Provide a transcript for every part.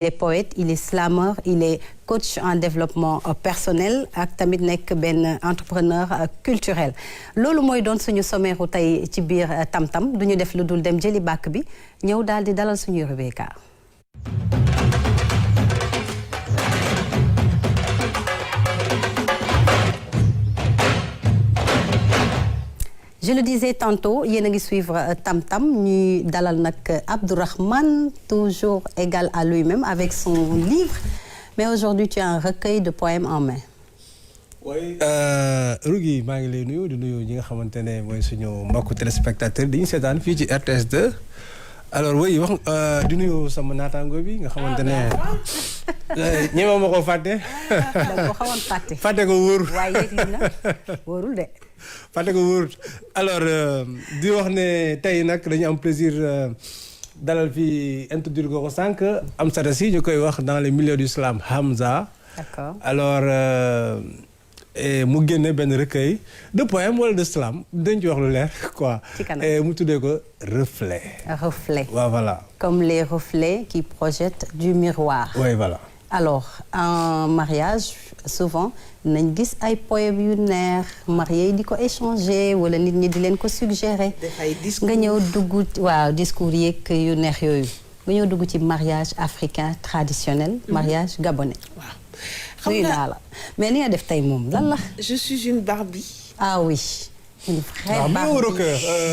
est poète, il est slameur, il est coach en développement personnel ak tamit nekk benn entrepreneur culturel loolu mooy doon suñu sommaire tey ci biir tam-tam duñu def lu dul dem jëli bàkk bi ñëw daal di dalal suñuy Rebecca. Je le disais tantôt, yéen a ngi suivre Tam-Tam ñuy dalal nag Abdourahmane, toujours égal à lui-même avec son livre. Mais aujourd'hui, tu as un recueil de poèmes en main. Oui, Rougui maa ngi lay nuyu di nuyu ñi nga xamante ne mooy suñu mbokku téléspectateur di ñu seetaan fii ci RTS 2. Alors oui wax di nuyu sama naataango bi nga xamante ne ñeme ma ko fàtte. da ko xawoon fàtte. fàtte ko wóor. waaye yëg na wóorul de. fàtte ko wóor alors di wax ne tey nag dañu am plaisir dalal fi introduire ko sànq Amsata Sy ñu koy wax dans les milieux du slam Hamza. D'accord. Alors mu génne benn recueil de poèmes wala de slam dañ ci wax lu leer quoi. mu tuddee ko reflet. Reflet. waaw voilà. Comme les reflets qui projettent du miroir. oui voilà. Alors en mariage souvent nañ gis ay poèmes yu neex marié yi di ko échanger wala nit ñi di leen ko suggérer. nga ñëw dugg waaw discours yeeg yu neex yooyu nga ñëw dugg ci mariage africain traditionnel. mariage gabonais. waaw xam nga la mais ni nga def tey moom lan la. je suis une Barbie. ah oui une vraie Barbie.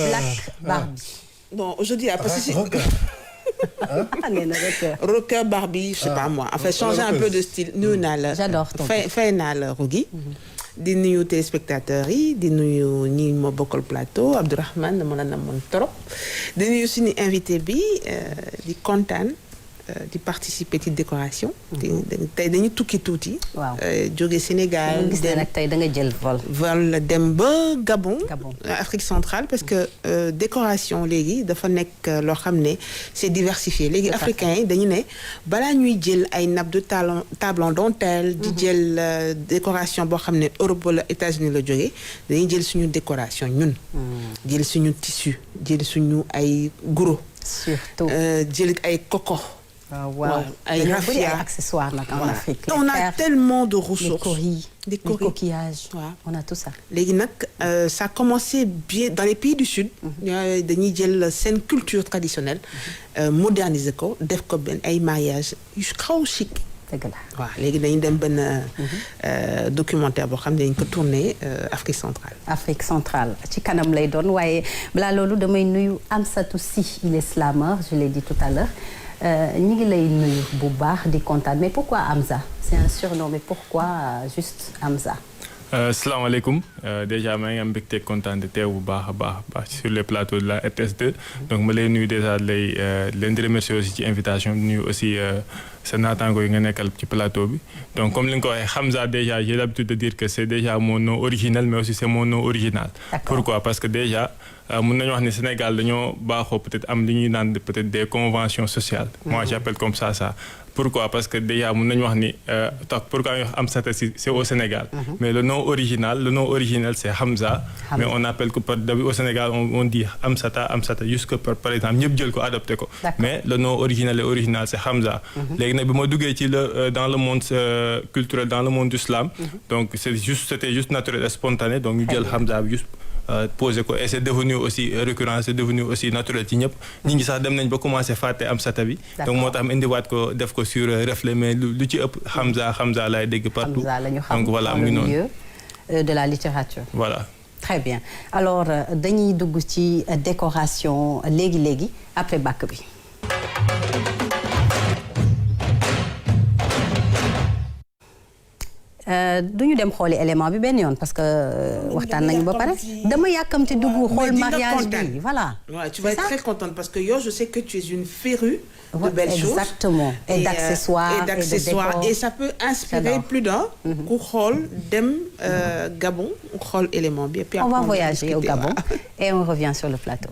Black Barbie. bon aujourd'hui parce que rocker. rocker Barbie je sais pas moi enfin changer un peu de style nuyu naa la. j'adore ton fay naa la Rougui. di nuyu téléspectateurs yi di nuyu ñi ma bokkal plateau Abdourahmane dama la namoon trop. di nuyu suñu invité bi di kontaan di participer ci décoration. tey dañuy tukki tuuti. waaw jóge Sénégal. gis na nag tey da nga jël vol. vol dem ba Gabon. Afrique centrale parce que décoration léegi dafa nekk loo xam ne c'est diversifié léegi africains yi dañu ne balaa ñuy jël ay nappe de table en dentelle. di jël décoration boo xam ne Europe wala États-Unis la jógee dañuy jël suñu décoration ñun. jël suñu tissu jël suñu ay gros. surtout jël ay coco. waaw ay raffia ay accessoires nag en Afrique. on a tellement de ressources. les coquillages. waaw on a tout ça. léegi nag ça a commencé bien dans les pays du sud. dañuy jël seen culture traditionnelle. moderniser ko def ko benn ay mariage yu xaw chic. dëgg la waaw léegi dañuy dem benn documentaire boo xam ne dañu ko tourné Afrique centrale. Afrique centrale ci kanam lay doon waaye balaa loolu damay nuyu Amsatou Sy il est slameur je l'ai dit tout à l'heure ñi ngi lay nuyu bu baax di kontaan mais pourquoi Hamza c'est un surnom mais pourquoi juste Hamza. salaamaaleykum déjà maa ngi am mbégte kontaan de teew bu baax a baax sur les plateaux de la RTS2 donc ma lay nuyu déjà leen di remercier aussi ci invitation bi nuyu aussi sa naataango yi nga nekkal ci plateau bi donc comme li nga ko waxee Hamza déjà j'ai l'habitude de dire que c'est déjà mon nom originel mais aussi c'est mon nom original. Pourquoi parce que déjà mën nañu wax ne Sénégal dañoo baaxoo peut-être am li ñuy naan peut-être des conventions sociales. Moi j'appelle comme ça. Pourquoi parce que déjà mën nañu wax ni pourquoi ñu wax Amsata Sy c'est au Sénégal. mais le nom original c'est Hamza. mais on appelle que au Sénégal on dit Amsata jusque par exemple ñëpp jël ko adopté ko. mais le nom original c'est Hamza. léegi nag bi ma duggee ci dans le monde culturel dans le monde du slam. donc c'était juste naturel et spontané donc ñu jël Hamza bi juste. posé ko et c'est devenu aussi récurrent c'est devenu aussi naturel ci ñëpp ñi ngi sax dem nañ ba commencé fàtte Amsata bi donc moo tax am indiwaat ko def ko sur reflet mais lu ci ëpp Hamza laay dégg partout donc voilà mu ngi noonu de la littérature voilà très bien alors dañuy dugg ci décoration léegi après bàkk bi duñu dem xooli élément bi benn yoon parce que waxtaan nañu ba pare dama yàkkamti dugg xool mariage bi voilà. Ouais, tu vas être très contente parce que yo je sais que tu es une férue de belles choses. Exactement et d'accessoires et d'accessoires et ça peut inspirer plus d'un ku xool dem Gabon xool élément bi et puis on va voyager au Gabon et on revient sur le plateau.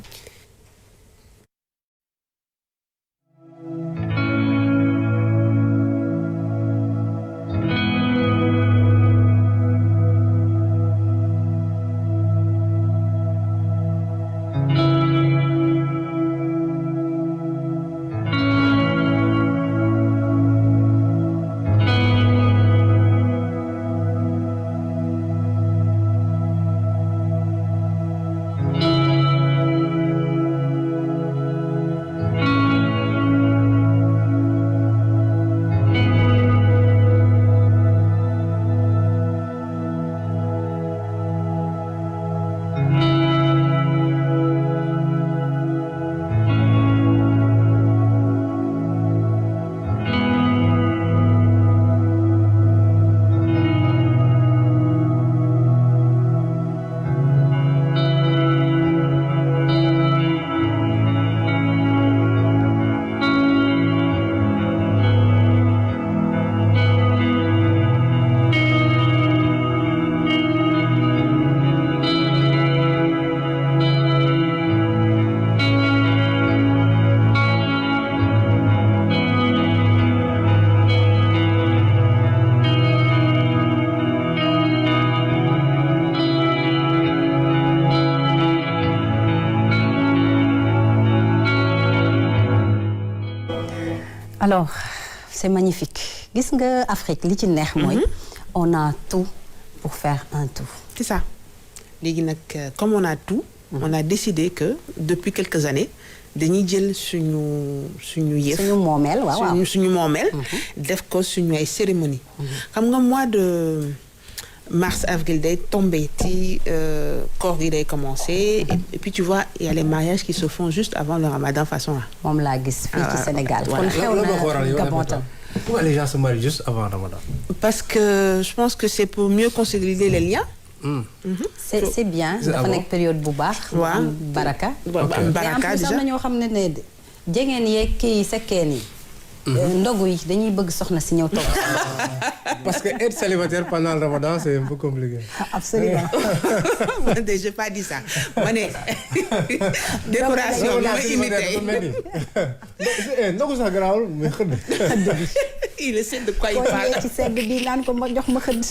Alors, c'est magnifique. Gis nga Afrique li ci neex mooy on a tout pour faire un tout. C'est ça. Léegi nag comme on a tout, on a décidé que depuis quelques années dañuy jël suñu yëf. suñu moomeel waaw suñu moomeel. def ko suñu ay cérémonie. xam nga mois de mars avril day tombé ci koor gi day commencé et puis tu vois il y a les mariages qui se font juste avant le ramadan façon là. moom laa gis fii ci Sénégal. kon xew na Gabon tam. Pourquoi les gens se marient juste avant Ramadan? Parce que je pense que c'est pour mieux consolider les liens. C'est bien dafa nekk période bu baax. waaw baraka. baraka déjà mais en plus am na ñoo xam ne jegeen yeeg kii sekkeen yi. ndogu yi dañuy bëgg soxna si ñëw toog. Parce que être célibataire pendant le Ramadan c'est un peu compliqué. Absolument. J'ai pas dit ça. ma ne décoration la indi tey. ndogu sax garaawul mais xëdd. Il essaie de quoi il parle. ci sedd bi naan ko ma jox ma xëdd.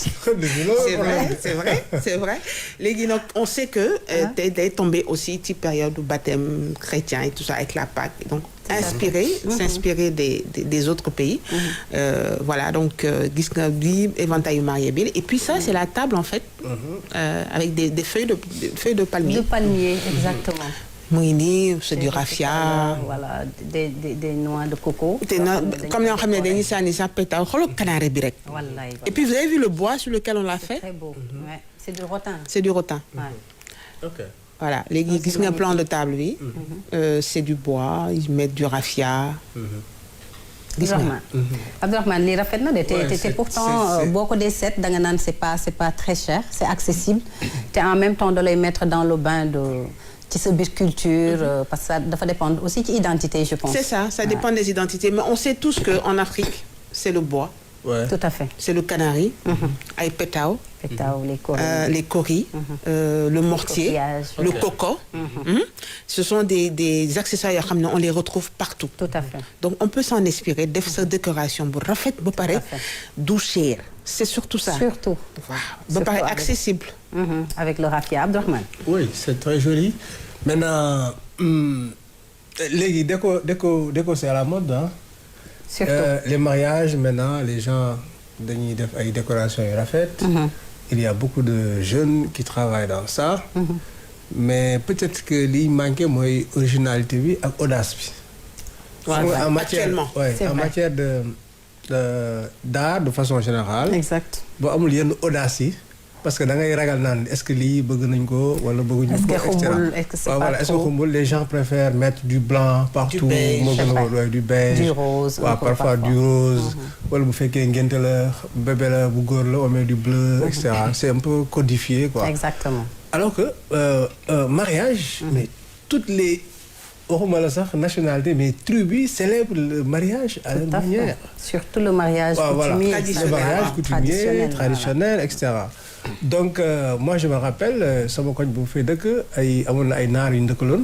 C'est vrai. Léegi nag on sait que tey day tombé aussi ci période du baptême chrétien et tout ça avec la Pâque donc. s'inspirer des autres pays. Voilà donc gis nga bi éventail yu marié bi et puis ça c'est la table en fait. Avec des feuilles de palmier. De palmier exactement. mu ngi nii c'est du raffia. Voilà des noix de coco. Comme ñoo xam ne dañuy sànni sax pétaw xoolal canari bi rek. Wallaay. Et puis vous avez vu le bois sur lequel on l'a fait. C'est très beau. Ouais. C'est du rotin. C'est du rotin. Ouais. Ok. Voilà léegi gis nga plan de table bi. C'est du bois ils mettent du raffia. Abdourahmane lii rafet na de te pourtant boo ko dee seet da nga naan c'est pas très cher c'est accessible te en même temps da lay mettre dans le bain de ci sa biir culture parce que ça dafa dépendre aussi ci identité je pense. C'est ça dépend des identités mais on sait tous que en Afrique c'est le bois. Ouais. Tout à fait. C'est le canari, ay pétao, les coris, le mortier, le coco. Ce sont des accessoires on les retrouve partout. Tout à fait. Donc on peut s'en inspirer def sa décoration bu rafet ba pare du cher. C'est surtout ça. Surtout. Ba pare accessible. Avec le raffia Abdourahmane. Oui, c'est très joli. Maintenant léegi déco c'est à la mode hein. Les mariages maintenant les gens dañuy def ay décorations yu rafet. Il y a beaucoup de jeunes qui travaillent dans ça. Mais peut-être que liy manqué mooy originalité bi ak audace bi. En matière d'art de façon générale. Exact. boo amul yenn audace yi. Parce que da ngay ragal naan est-ce que lii bëgg nañ ko wala bëgguñu ko. Est-ce que c'est pas voilà est-ce que xumbul les gens préfèrent mettre du blanc partout. du beige du rose. waaw parfois du rose. wala bu fekkee ngénte la bébé la bu góor la on met du bleu et cetera c'est un peu codifié quoi. Exactement. Alors que mariage. mais toutes les waxuma la sax nationalité mais tribus célèbrent le mariage à leur manière. Surtout le mariage coutumier. Le mariage coutumier traditionnel et cetera. Donc moi je me rappelle sama koñ bu fee dëkk amoon na ay naar yu ñu dëkkaloon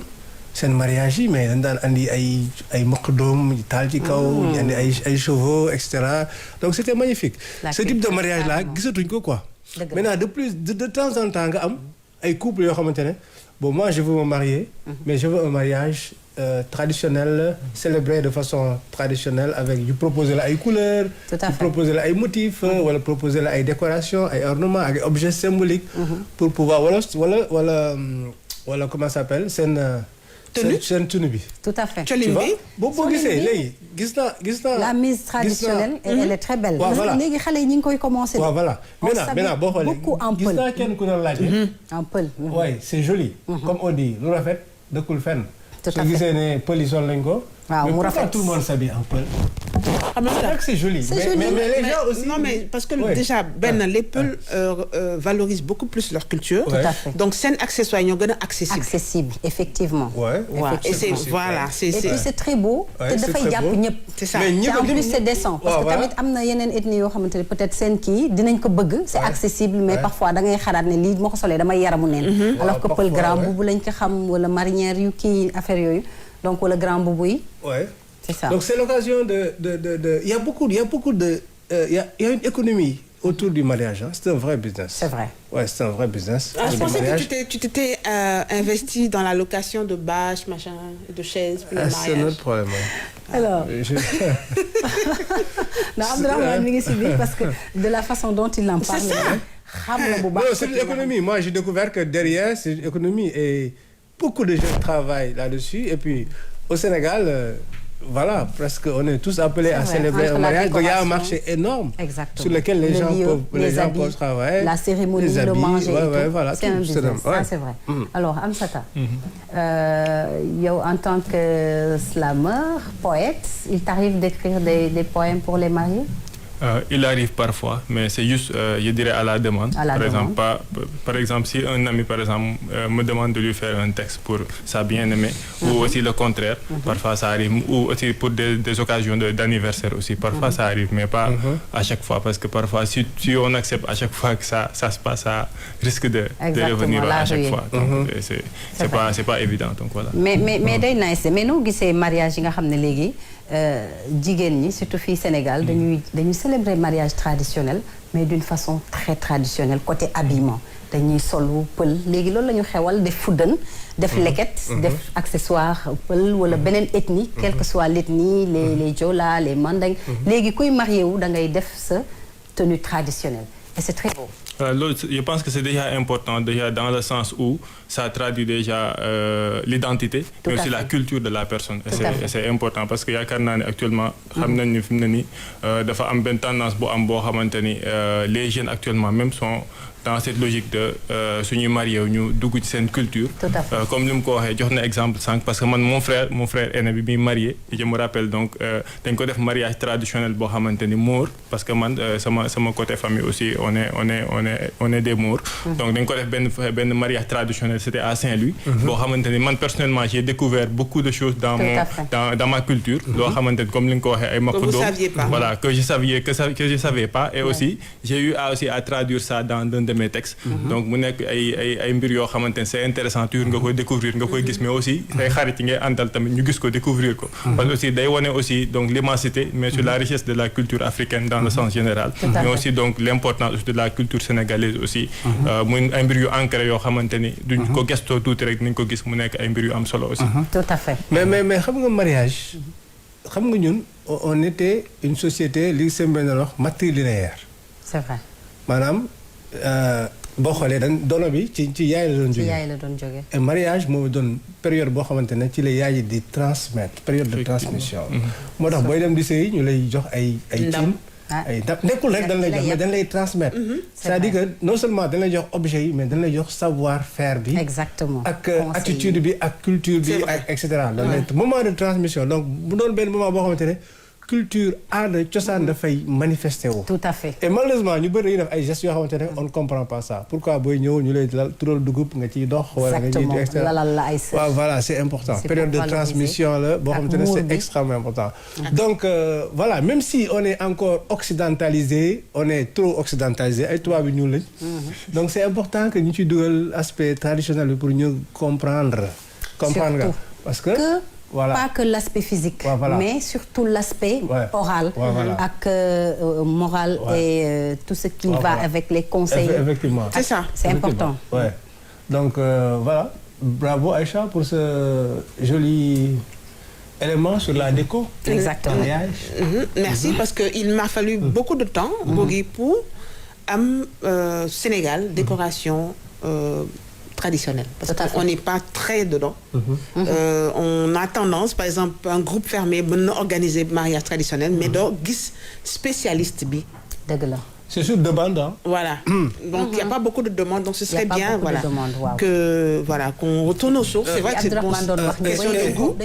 seen mariage yi mais dañ daan andi ay mokk doom taal ci kaw ñu andi ay chevaux et cetera donc c'était magnifique. Ce type de mariage là gisatuñ ko quoi. Maintenant de temps en temps nga am ay couples yoo xamante ne bon moi je veux me marier mais je veux un mariage traditionnel célébré de façon traditionnelle avec yu proposer la ay couleurs yu proposer la ay motifs wala proposer la ay décorations ay ornements ak ay objets symboliques pour pouvoir wala comment ça s'appelle seen tenue bi. Tout à fait. Tu vois boo gisee léegi gis naa la mise traditionnelle elle est très belle. voilà léegi xale yi ñu ngi koy commencer. waaw voilà maintenant boo xoolee beaucoup en pël gis naa kenn ku ne laaj. en pël. oui c'est joli. Comme on dit lu rafet dëkkul fenn. tout à fait soo gisee ne pël yi sol nañ ko. waaw mu rafet mais tout le monde s'habille en pël. C'est joli. Mais les gens aussi. Non, mais parce que déjà, les Peuls valorisent beaucoup plus leur culture. Tout à fait. Donc, c'est un accessoire accessible. Accessible, effectivement. Ouais. Et c'est voilà. Et puis c'est très beau. C'est ça. Et en plus c'est décent. Parce que tamit am na yeneen ethnie yoo xamante ne peut-être seen kii dinañ ko bëgg. C'est accessible mais parfois da ngay xalaat ne lii moo ko solee damay yaramu neen. Alors que pël grand boubou lañ ko xam wala marinière yu kii affaire yooyu donc wala grand boubou yi. C'est ça. Donc c'est l'occasion il y a une économie autour du mariage. Hein. C'est un vrai business. C'est vrai. Ouais, c'est un vrai business. Je pensais que tu t'étais investi dans la location de bâches, machin, de chaises pour le mariage. C'est notre problème. Ouais. Alors, non, Abdourahmane mi ngi si biir parce que de la façon dont il en parle. Non, c'est l'économie. Moi, j'ai découvert que derrière, c'est une économie et beaucoup de gens travaillent là-dessus. Et puis, au Sénégal, voilà, presque on est tous appelés à célébrer un mariage. Donc, il y a un marché énorme. Exactement. Sur lequel les gens peuvent travailler. La cérémonie, le manger. Voilà, c'est un business. Ça, c'est vrai. Alors, Amsata, en tant que slameur, poète, il t'arrive d'écrire des poèmes pour les mariés? Il arrive parfois, mais c'est juste, je dirais, à la demande. Par exemple, si un ami, par exemple, me demande de lui faire un texte pour sa bien-aimée, ou aussi le contraire, parfois ça arrive, ou aussi pour des occasions d'anniversaire aussi, parfois ça arrive, mais pas à chaque fois, parce que parfois, si on accepte à chaque fois que ça se passe, ça risque de revenir à chaque fois. Donc, c'est pas évident. Donc, voilà. Mais day nice, mais nous, c'est mariage, jigéen ñi surtout fii Sénégal dañuy célébrer mariage traditionnel mais d'une façon très traditionnelle côté habillement dañuy solu pël léegi loolu la ñu xewal def fuddan def leket def accessoire pël wala beneen ethnie quelle que soit l'ethnie les Joola les Mandeng léegi kuy marié wu da ngay def sa tenue traditionnelle et c'est très beau. Je pense que c'est déjà important, déjà dans le sens où ça traduit déjà l'identité, mais aussi la culture de la personne. Et c'est important parce que actuellement, dafa am benn tendance bu am boo xamante ni les jeunes actuellement même sont dans cette logique de suñuy marié ñu dugg ci seen culture. Comme li mu ko waxee jox na exemple sànq parce que man mon frère aîné bi muy marié je me rappelle donc dañ ko def mariage traditionnel boo xamante ni Moor parce que man sama côté famille aussi on est des Moor. Donc dañ ko def benn mariage traditionnel c'était à Saint-Louis. boo xamante ni man personnellement j'ai découvert beaucoup de choses dans ma culture. loo xamante ni comme li nga ko waxee ay makku doom voilà que je savais pas et aussi j'ai eu à traduire ça dans de mes textes. Donc mu nekk ay mbir yoo xamante ne c'est intéressant toujours nga koy découvrir nga koy gis mais aussi say xarit yi ngay àndal tamit ñu gis ko découvrir ko. Parce que aussi day wane aussi donc l'immensité mais sur la richesse de la culture africaine dans le sens général. Mais aussi donc l'importance de la culture sénégalaise aussi. muy ay mbir yu ancré yoo xamante ni duñ ko gëstoo tuuti rek nañ ko gis mu nekk ay mbir yu am solo aussi. Tout à fait. Mais xam nga mariage xam nga ñun on était une société li seen benn wax matrilinéaire. C'est vrai. Maanaam boo xoolee dono bi ci yaay la doon jógee. Et mariage moo doon période boo xamante ne ci la yaay yi di transmettre période de transmission. moo tax booy dem di sëy ñu lay jox ay cin ay ndam nekkul rek dañ lay jox mais dañ lay transmettre. C'est-à-dire que non seulement dañ lay jox objet yi mais dañ lay jox savoir faire bi. Exactement. ak attitude bi ak culture bi ak et cetera. donc moment de transmission donc bu doon benn moment boo xamante ne culture aada cosaan dafay manifester wu. Tout à fait. Et malheureusement ñu bëri def ay gestes yoo xamante ne on ne comprend pas ça pourquoi booy ñëw ñu lay tural dugub nga ciy dox. wala nga ciy extra lalal la ay waaw voilà c'est important. Période de transmission la boo xamante ne c'est extrêmement important. Donc voilà même si on est encore occidentalisé on est trop occidentalisé ay tubaab bi ñuul lañ. Donc c'est important que ñu ciy dugal aspect traditionnel bi pour ñu comprendre. Surtout parce que. Voilà. Pas que l'aspect physique, mais surtout l'aspect oral, avec moral et tout ce qui va avec les conseils. Effectivement. C'est ça, c'est important. Ouais. Donc voilà, bravo Aïcha pour ce joli élément sur la déco. Exactement. Merci parce qu'il m'a fallu beaucoup de temps pour Sénégal, décoration traditionnelle parce qu'on n'est pas très dedans. On a tendance par exemple un groupe fermé mën na organiser mariage traditionnel mais doo gis spécialiste bi. Dëgg la. C'est sur demande hein. Voilà. Donc il y a pas beaucoup de demandes donc ce serait bien qu'on retourne aux sources. C'est vrai que c'est une question de goût.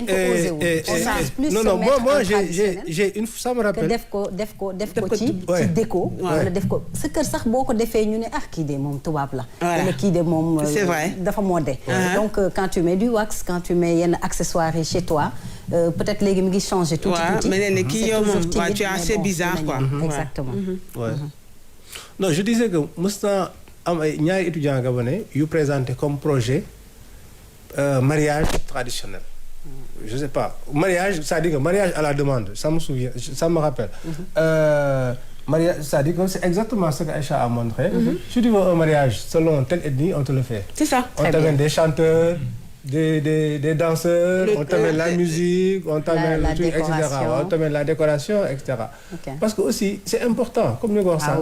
Non moi j'ai une ça me rappelle def ko ci déco wala def ko sa kër sax boo ko defee ñu ne kii de moom tubaab la wala kii de moom dafa modé. Donc quand tu mets du wax quand tu mets yenn accessoires yi chez toi peut-être léegi mi ngi changer tout mais kii yow moom tu es assez bizarre quoi. Exactement. Non, je disais que mës naa am ay ñaari étudiants gabonais yu présenté comme projet mariage traditionnel. Je sais pas mariage c'est-à-dire que mariage à la demande ça me rappelle. mariage, c'est-à-dire que c'est exactement ce qu'Aïcha a montré. Si tu veux un mariage selon telle ethnie, on te le fait. C'est ça. On t'amène des chanteurs, des danseurs, on t'amène la musique, on t'amène le truc, etc. On t'amène la décoration, etc. Parce que aussi, c'est important, comme nous disons ça,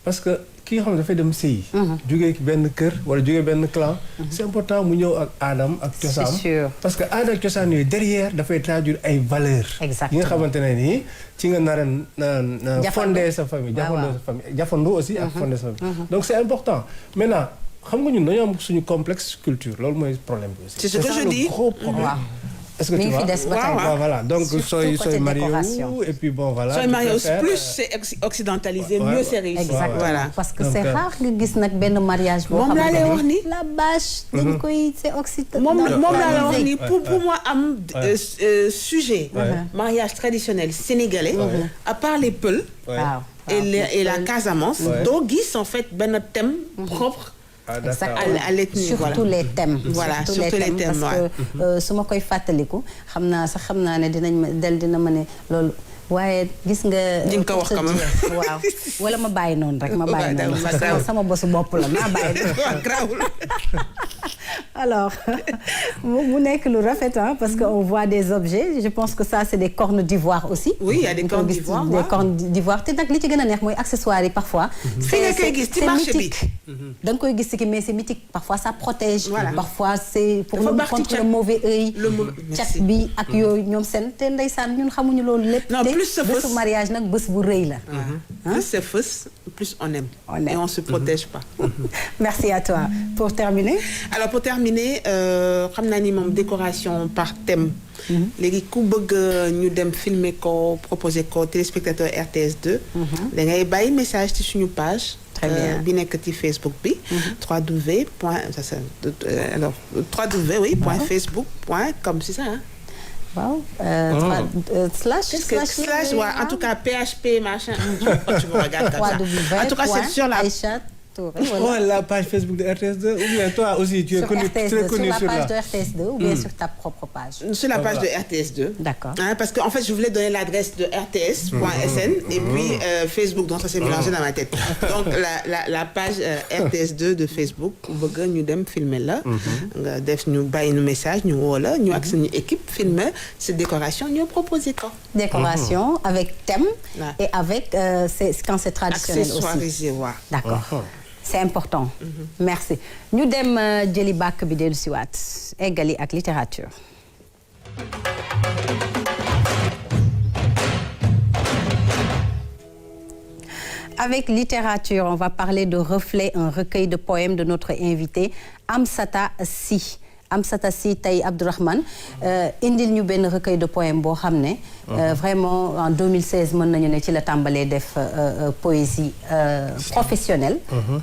parce que qui xam dafay dem sëy jógee ci benn kër wala jógee benn clan c'est important mu ñëw ak aadam ak cosaan parce que aada ak cosaan yooyu derrière dafay traduire ay valeurs yi nga xamante ne nii ci nga nar a fonder sa famille jafandu aussi ak fonder sa famille donc c'est important maintenant xam nga ñun dañoo am suñu complexe culture loolu mooy problème bi aussi c'est ce que je dis gros problème. Est-ce que tu vois? Voilà. Donc, soy marié et puis bon, voilà. Soy marié plus c'est occidentalisé, mieux c'est réussi. Exactement. Voilà. Parce que c'est rare que gis nak ben mariage bo xamné la bâche dañ koy c'est occidental. Mom la wax ni pour moi am sujet mariage traditionnel sénégalais à part les Peuls et la Casamance, do gis en fait ben thème propre à l'ethnie, surtout les thèmes. Voilà, surtout les thèmes. Parce que su ma koy fàttaliku xam naa ne dina ma ne loolu waaye gis nga. di nga ko wax quand même waaw wala ma bàyyi noonu rek ma bàyyi noonu. sama bosu bopp la naa bàyyi noonu. Alors, mu nekk lu rafet parce que on voit des objets. Je pense que ça c'est des cornes d'ivoire aussi. Oui, il y a des cornes d'ivoire. Des cornes d'ivoire te nag li ci gën a neex mooy accessoires yi parfois. c'est mythique. Da nga koy gis mais c'est mythique. Parfois ça protège. Parfois c'est pour nous contre le mauvais œil. Cat bi ak yooyu ñoom seen te ndeysaan ñun xamuñu loolu lépp. Non, plus c'est bésu mariage nag bés bu rëy la. Plus c'est fausse, plus on aime. Et on se protège pas. Merci à toi. Pour terminer. Alors pour terminer, xam naa ni moom décoration par thème. léegi ku bëgg ñu dem filmer ko proposer ko téléspectateur RTS2. da ngay bàyyi message ci suñu page. Très bien. bi nekk ci Facebook bi. www.facebook.com c'est ça. Wow. Slash, ouais, en tout cas, PHP, machin. Tu me regardes comme ça. En tout cas, c'est sur la... la page Facebook de RTS2 ou bien toi aussi tu es connu sur la page de RTS2 ou bien sur ta propre page? Sur la page de RTS2. D'accord. Parce qu'en fait, je voulais donner l'adresse de rts.sn et puis Facebook, donc ça s'est mélangé dans ma tête. Donc la page RTS2 de Facebook, bëgg ñu dem filmer là, nga def ñu bàyyi ñu message ñu woo la ñu ak suñu équipe filmer cette décoration ñu proposer ko. Décoration avec thème et avec quand c'est traditionnel aussi. Accessoirisé, waaw. D'accord. C'est important. Merci. Ñu dem jëli bàkk bi dellu siwaat eggali ak littérature. Avec littérature, on va parler de Reflet, un recueil de poèmes de notre invité Amsata Sy. Amsata Sy tey Abdourahmane indil ñu benn recueil de poèmes boo xam ne vraiment en 2016 mën nañu ne ci la tàmbalee def poésie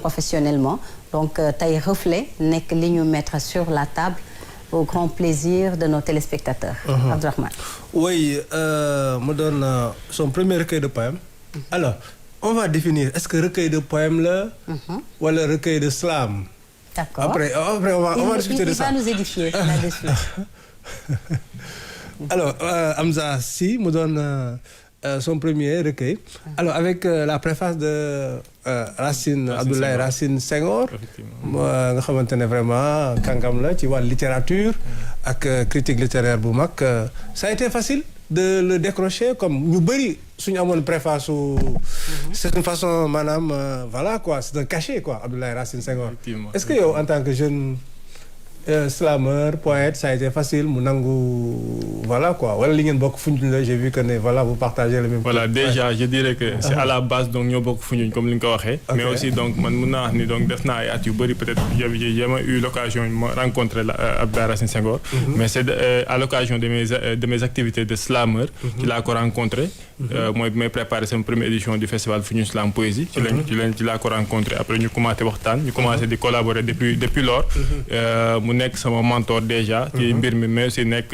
professionnellement donc tey Reflet nekk li ñu mettre sur la table au grand plaisir de nos téléspectateurs. Abdourahmane. Oui, me donne son premier recueil de poèmes. Alors, on va définir est-ce que recueil de poèmes là ou le recueil de slam. D'accord. Après on va discuter de ça. Il va nous édifier là-dessus. Alors, Amsa Sy me donne son premier recueil. Alors, avec la préface de Abdoulaye Racine Senghor, nga xamante ne vraiment kàngam la ci wàllu littérature ak critique littéraire bu mag. Ça a été facile de le décrocher comme ñu bëri suñu amoon préface su. C'est une façon maanaam voilà quoi, c'est un cachet quoi Abdoulaye Racine Senghor. Est-ce que yow en tant que jeune slameur, poète, ça a été facile mu nangu voilà quoi wala li ngeen bokk Foundiougne la j'ai vu que ne voilà vous partagez le même. Voilà déjà je dirais que c'est à la base donc ñoo bokk Foundiougne comme li nga ko waxee. Mais aussi donc man mun naa wax ni donc def naa ay at yu bëri peut-être j'ai jamais eu l'occasion de rencontrer Abdoulaye Racine Senghor. Mais c'est à l'occasion de mes activités de slameur. ci laa ko rencontré. mooy may préparé sama première édition du festival Foundiougne Slam Poésie. ci laa ko rencontré après ñu commencé waxtaan ñu commencé di collaborer depuis lors. mu nekk sama mentor déjà ci mbir mi mais aussi nekk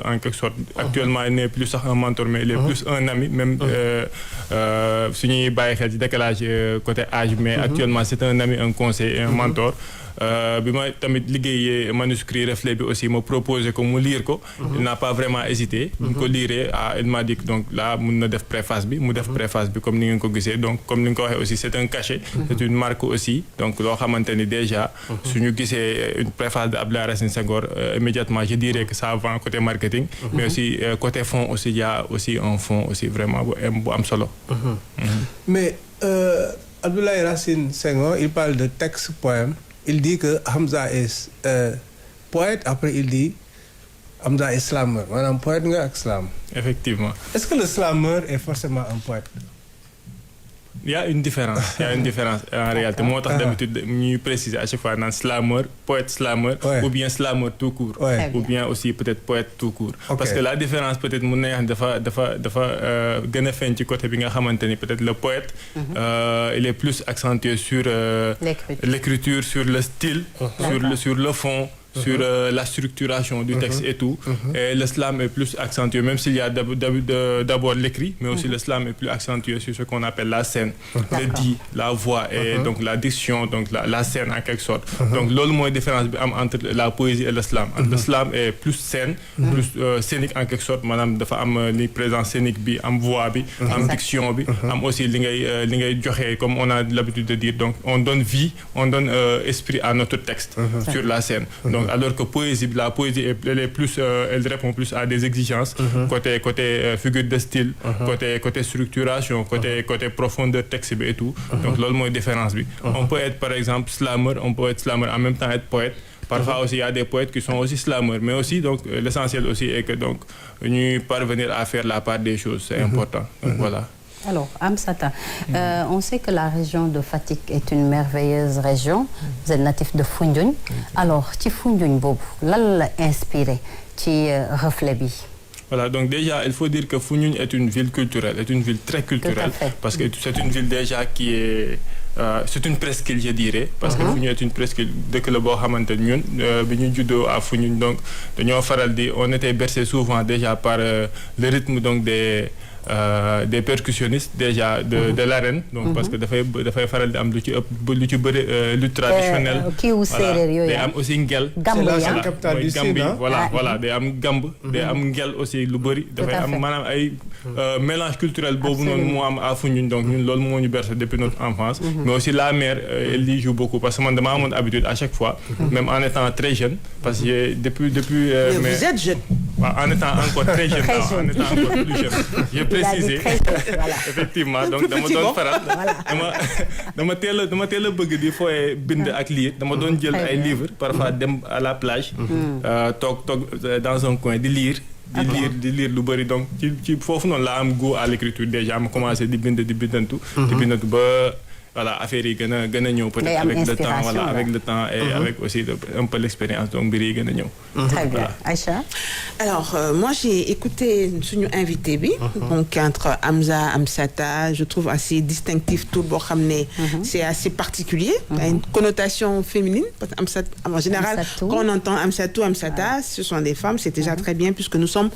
en quelque sorte actuellement il n'est plus sax un mentor mais il est plus un ami même suñuy bàyyi xel ci décalage côté âge mais actuellement c'est un ami un conseiller et un mentor bi ma tamit liggéeyee manuscrit reflet bi aussi ma proposé ko mu lire ko. il n'a pas vraiment hésité. bu ko lire il m'a dit donc là mun na def préface bi mu def préface bi comme ni ngeen ko gisee donc comme ni nga ko waxee aussi c'est un cachet. c'est une marque aussi donc loo xamante ni déjà. suñu gisee une préface de Abdoulaye Racine Senghor immédiatement je dirais que ça vend côté marketing. mais aussi côté fond aussi il y a aussi un fond aussi vraiment bu am solo. mais Abdoulaye Racine Senghor il parle de texte poème il dit que Hamza est poète après il dit Hamza est slameur maanaam poète nga ak slam. effectivement. est-ce que le slameur est forcément un poète? Il y a une différence en réalité moo tax d'habitude ñuy préciser à chaque fois naan slameur poète slameur. ou bien slameur tout court. ou bien aussi peut-être poète tout court. parce que la différence peut-être mun na dafa gën a feeñ ci côté bi nga xamante ni peut-être le poète. il est plus accentué sur l'écriture sur le style. sur le fond. sur la structuration du texte et tout. Et le slam est plus accentué, même s'il y a d'abord l'écrit, mais aussi le slam est plus accentué sur ce qu'on appelle la scène, le dit, la voix et donc la diction, donc la scène en quelque sorte. Donc loolu mooy différence bi am entre la poésie et le slam. Le slam est plus scène, plus scénique en quelque sorte, maanaam dafa am li présence scénique bi, am voix bi, am diction bi, am aussi li ngay joxe comme on a l'habitude de dire. Donc on donne vie, on donne esprit à notre texte sur la scène. Donc alors que la poésie elle répond plus à des exigences côté figure de style côté structuration côté profondeur texte bi et tout donc loolu mooy différence bi on peut être par exemple slameur on peut être slameur en même temps être poète parfois aussi il y a des poètes qui sont aussi slameurs mais aussi donc l'essentiel aussi est que donc ñuy parvenir à faire la part des choses c'est important donc voilà. Alors, Amsata, on sait que la région de Fatick est une merveilleuse région. Vous êtes natif de Foundiougne. Alors, ci Foundiougne boobu lan la inspiré ci reflet bi? Voilà, donc déjà, il faut dire que Foundiougne est une ville culturelle, est une ville très culturelle. Parce que c'est une ville déjà qui est... c'est une presqu'île, je dirais, parce que Foundiougne est une presqu'île dëkk la boo xamante ñun bi ñu juddoo à Foundiougne donc dañoo faral di on était bercé souvent déjà par le rythme donc des percussionnistes déjà de l'arène donc parce que dafay faral di am lu ci bëri lutte traditionnelle day am aussi ngel voilà day am gamb day am ngel aussi lu bëri dafay am maanaam ay mélange culturel boobu noonu moo am à Foundiougne donc ñun loolu moo ñu bercé depuis notre enfance mais aussi la mer elle y joue beaucoup parce que man dama amoon habitude à chaque fois même en étant très jeune parce que depuis mais vous êtes jeune en étant encore très jeune en étant encore plus jeune précisé effectivement donc dama doon faral dama teel a bëgg di fooye bind ak lire dama doon jël ay livres parfois dem à la plage toog dans un coin di lire lu bëri donc ci foofu noonu laa am goût à l'écriture déjà ma commencé di bindantu ba voilà affaire yi gën a ñëw peut-être avec le temps voilà avec le temps et avec aussi un peu l'expérience donc mbir yi gën a ñëw. Très bien. Aïcha? Alors moi j'ai écouté suñu invité bi donc entre Hamza Amsata je trouve assez distinctif tout boo xam ne c'est assez particulier a une connotation féminine parce que Amsata en général Amsatou. Quand on entend Amsatou Amsata ce sont des femmes c'est déjà très bien puisque nous sommes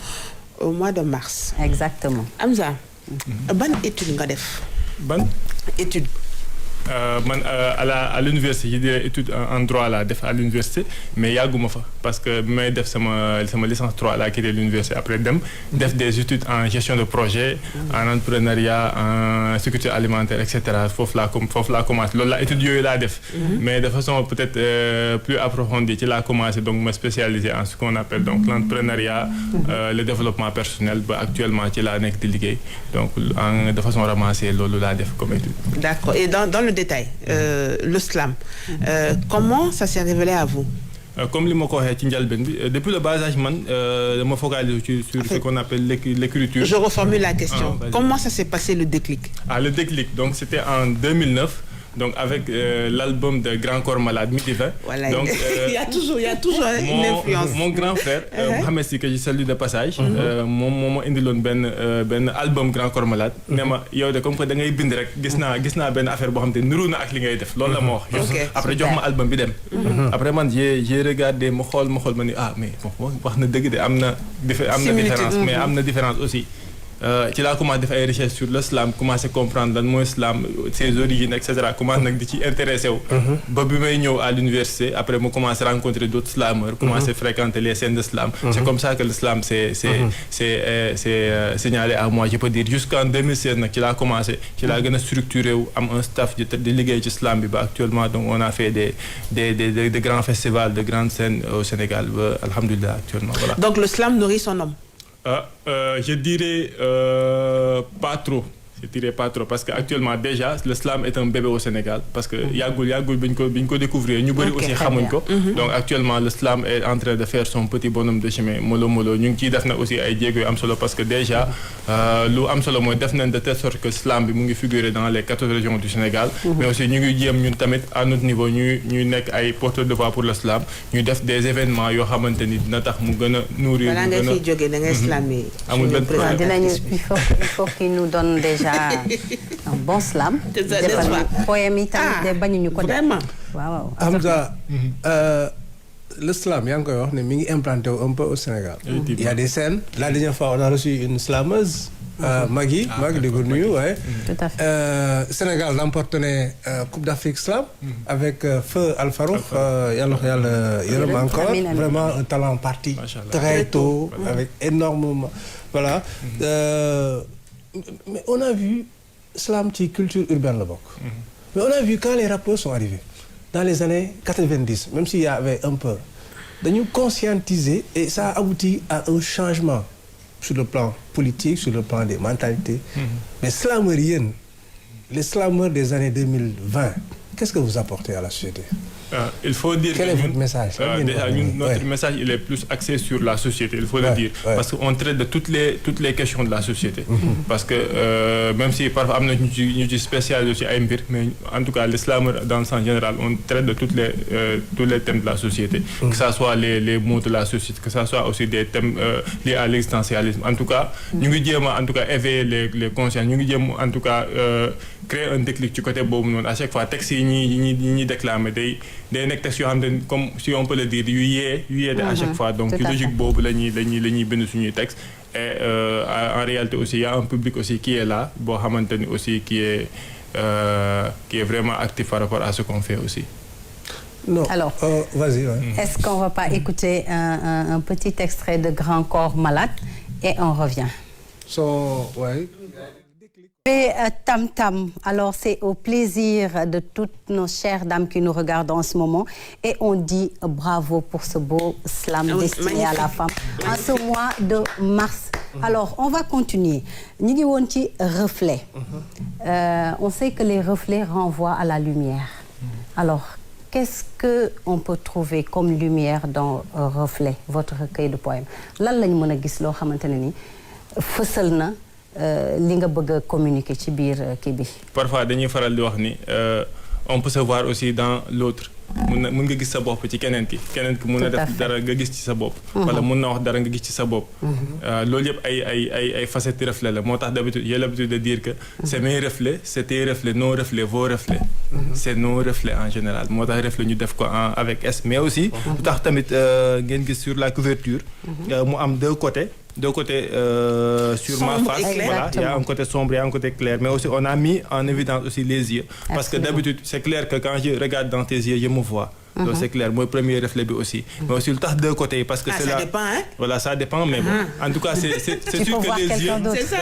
au mois de mars. Exactement. Hamza ban étude nga def? Ban étude. Man à l'université je dirais étude en droit laa def à l'université mais yàgguma fa parce que bi may def sama licence 3 laa quitté l'université après dem def des études en gestion de projet en entrepreneuriat en sécurité alimentaire et cetera foofu laa commencé loolu la études yooyu laa def mais de façon peut-être plus approfondie ci laa commencé donc me spécialiser en ce qu'on appelle donc l'entrepreneuriat le développement personnel ba actuellement ci laa nekk di liggéey donc de façon ramassée loolu laa def comme étude. D'accord et dans le détail le slam comment ça s'est révélé à vous? Comme li ma ko waxee ci njëlbéen bi depuis le bas âge man dama focaliser sur ce qu'on appelle l'écriture. Je reformule la question. Comment ça s'est passé le déclic? Le déclic donc c'était en 2009 donc avec l'album de Grand Corps Malade Midi 20. Voilà. Donc il y a toujours une influence. Mon grand frère Mohamed Sy que je salue de passage moom ma indiloon benn album Grand Corps Malade ne ma yow de comme que da ngay bind rek gis naa benn affaire boo xam te niru na ak li ngay def loolu la ma wax après jox ma album bi dem après man j'ai regardé ma xool ma ni mais bon wax na dëgg de am na différence mais am na différence aussi ci laa commencé def ay recherches sur l'islam commencé comprendre lan mooy islam ses origines et cetera commencé nag di ci intéressé wu. ba bi may ñëw à l'université après mu commencé rencontrer d'autres slameurs commencé fréquenter les scènes d'islam. C'est comme ça que l'islam c'est signalé à moi je peux dire jusqu'en 2016 nag ci laa commencé ci laa gën a structuré wu am un staff di liggéey ci islam bi ba actuellement donc on a fait des grands festivals de grandes scènes au Sénégal ba alhamdulillah actuellement voilà. Donc le slam nourrit son homme. Je dirais pas trop. Je dirais pas trop parce que actuellement déjà le slam est un bébé au Sénégal parce que yàggul bi ñu ko découvrir ñu bëri aussi xamuñ ko. Donc actuellement le slam est en train de faire son petit bonhomme de chemin mollo ñu ngi ciy def na aussi ay jéego yu am solo parce que déjà lu am solo mooy def nañ de telle sorte que slam bi mu ngi figurer dans les 14 régions du Sénégal. Mais aussi ñu ngi jéem ñun tamit à notre niveau ñuy nekk ay porteurs de voix pour le slam ñu def des événements yoo xamante ni dina tax mu gën a nourrir. balaa nga fiy jógee da ngay slammer. amul benn problème il faut qu'il nous donne déjà un bon slam. poème yi tamit de bañuñu ko def. Vraiment. waaw. Hamza, le slam yaa ngi koy wax ne mi ngi implanté wu un peu au Sénégal. Il y a des scènes. La dernière fois on a reçu une slameuse. Magui di ko nuyu waaye. Tout à fait. Sénégal remporte ne Coupe d'Afrique slam. avec Feu Alfarouk yàlla yërëm encore vraiment un talent parti très tôt avec énormément voilà. Mais on a vu slam ci culture urbaine la bokk. Mais on a vu quand les rappeurs sont arrivés dans les années 90 même s'il y avait un peu dañu conscientiser et ça a abouti à un changement sur le plan politique sur le plan des mentalités. Mais slameurs yéen les slameurs des années 2020 qu'est-ce que vous apportez à la société? Il faut dire quel est votre message? Déjà notre message il est plus axé sur la société, il faut le dire parce qu'on traite de toutes les questions de la société. Parce que même si parfois am na ñu ci spécialisé ci ay mbir mais en tout cas l'islam dans le sens général on traite de tous les thèmes de la société. Que ça soit les maux de la société, que ça soit aussi des thèmes liés à l'existentialisme. En tout cas ñu ngi jéem a en tout cas éveiller les consciences, ñu ngi jéem en tout cas créer un déclic ci côté boobu noonu à chaque fois textes yi ñuy déclamer day nekk textes yoo xam ne comme si on peut le dire yu yee à chaque fois donc ci logique boobu la ñuy bind suñuy texte et en réalité aussi il y a un public aussi qui est là boo xamante ni aussi qui est vraiment actif par rapport à ce qu'on fait aussi. Non. Alors, vas-y. Est-ce qu'on va pas écouter un petit extrait de Grand Corps Malade et on revient. Tam Tam, alors c'est au plaisir de toutes nos chères dames qui nous regardent en ce moment et on dit bravo pour ce beau slam destiné à la femme en ce mois de mars. Alors on va continuer ñu ngi woon ci reflet. On sait que les reflets renvoient à la lumière. Alors qu'est-ce que on peut trouver comme lumière dans reflet votre recueil de poèmes lan lañu mën a gis loo xamante ne ni fësal na li nga bëgg a communiquer ci biir kii bi. Parfois dañuy faral di wax ni on peut se voir aussi dans l'autre. mun nga gis sa bopp ci keneen ki mun na def dara nga gis ci sa bopp. wala mun na wax dara nga gis ci sa bopp. loolu yëpp ay facettes reflet la moo tax d'habitude j'ai l'habitude de dire que c'est mes reflets, c'est tes reflets, nos reflets, vos reflets. C'est nos reflets en général moo tax reflet ñu def ko avec S mais aussi. lu tax tamit ngeen gis sur la couverture. mu am deux côtés sur ma face. Voilà, il y a un côté sombre et un côté clair mais aussi on a mis en évidence aussi les yeux. Parce que d'habitude c'est clair que quand je regarde dans tes yeux je me vois. Donc c'est clair mooy premier reflet bi aussi. Mais aussi lu tax deux côtés parce que c'est là. Ça dépend hein. Voilà ça dépend mais bon en tout cas c'est sûr que les yeux. C'est ça.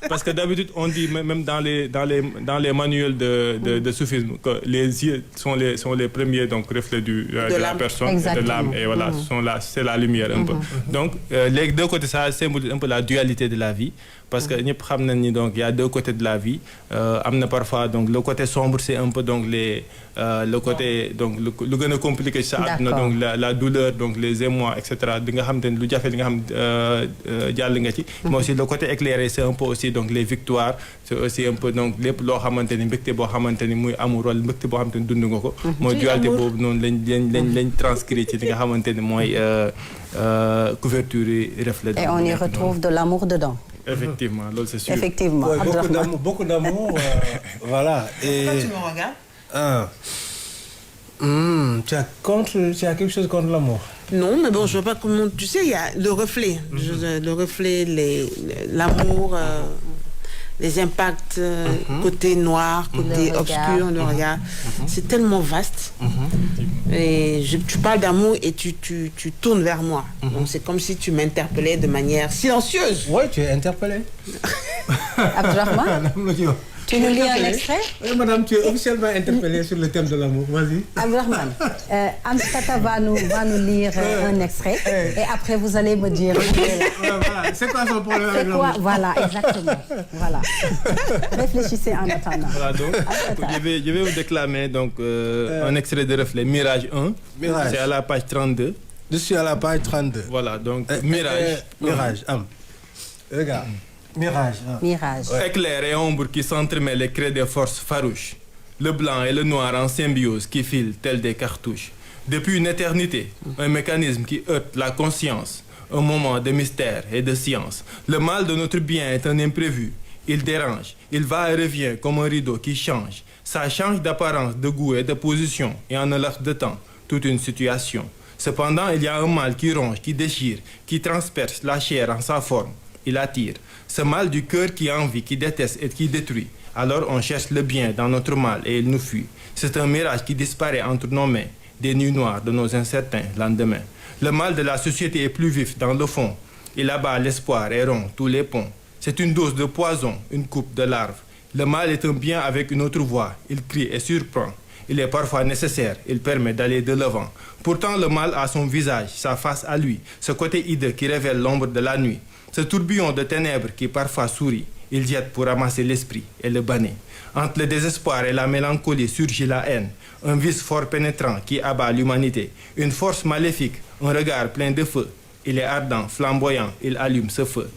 Parce que d'habitude on dit même dans les manuels de soufisme que les yeux sont les premiers donc reflets de la personne et de l'âme et voilà c'est la lumière un peu. Donc les deux côtés ça symbolise un peu la dualité de la vie. Parce que ñëpp xam nañ ni donc il y a deux côtés de la vie am na parfois donc le côté sombre c'est un peu donc le côté donc lu gën a compliqué ci sa àdduna donc la douleur donc les émois et cetera di nga xam te ne lu jafe li nga xam jàll nga ci mais aussi le côté éclairé c'est un peu aussi donc les victoires c'est aussi un peu donc lépp loo xamante ni mbégte boo xamante ni muy amour wala mbégte boo xamante ni dund nga ko mooy dualité boobu noonu lañ transcrit ci li nga xamante ni mooy couverture yi reflet et on y retrouve de l'amour dedans. Effectivement, loolu c'est sûr. Effectivement. Ouais, beaucoup d'amour, voilà. Et pourquoi tu me regardes? Tu as quelque chose contre l'amour? Non, mais bon, je vois pas comment... Tu sais, il y a le reflet. Le reflet, l'amour, les impacts, côté noir, côté obscur, le regard. C'est tellement vaste. Et tu parles d'amour et tu tournes vers moi. Donc c'est comme si tu m'interpellais de manière silencieuse. Oui, tu es interpellé. Abdourahmane, tu nous lis un extrait? Oui, madame, tu es officiellement interpellée sur le thème de l'amour. Vas-y. Abdourahmane, Amstata va nous lire un extrait et après vous allez me dire. Voilà. C'est quoi son problème avec l'amour? Voilà, exactement. Voilà. Réfléchissez en attendant. Voilà, donc, je vais vous déclamer donc, un extrait de Reflet, Mirage 1. Mirage. C'est à la page 32. Je suis à la page 32. Voilà, donc Mirage. Mirage, regarde. Mirage. Mirage. Éclair et ombre qui s'entremêlent et créent des forces farouches. Le blanc et le noir en symbiose qui filent tels des cartouches. Depuis une éternité, un mécanisme qui heurte la conscience. Un moment de mystère et de science. Le mal de notre bien est un imprévu. Il dérange, il va et revient comme un rideau qui change. Ça change d'apparence, de goût et de position. Et en un laps de temps, toute une situation. Cependant, il y a un mal qui ronge, qui déchire, qui transperce la chair en sa forme. Il attire. Ce mal du cœur qui envie, qui déteste et qui détruit. Alors on cherche le bien dans notre mal et il nous fuit. C'est un mirage qui disparaît entre nos mains, des nuits noires de nos incertains lendemains. Le mal de la société est plus vif dans le fond. Il abat l'espoir et rompt tous les ponts. C'est une dose de poison, une coupe de larve. Le mal est un bien avec une autre voix. Il crie et surprend. Il est parfois nécessaire, il permet d'aller de l'avant. Pourtant le mal a son visage, sa face à lui, ce côté hideux qui révèle l'ombre de la nuit. Ce tourbillon de ténèbres qui parfois sourit, il jette pour ramasser l'esprit et le bannir. Entre le désespoir et la mélancolie surgit la haine, un vice fort pénétrant qui abat l'humanité, une force maléfique, un regard plein de feu. Il est ardent, flamboyant, il allume ce feu.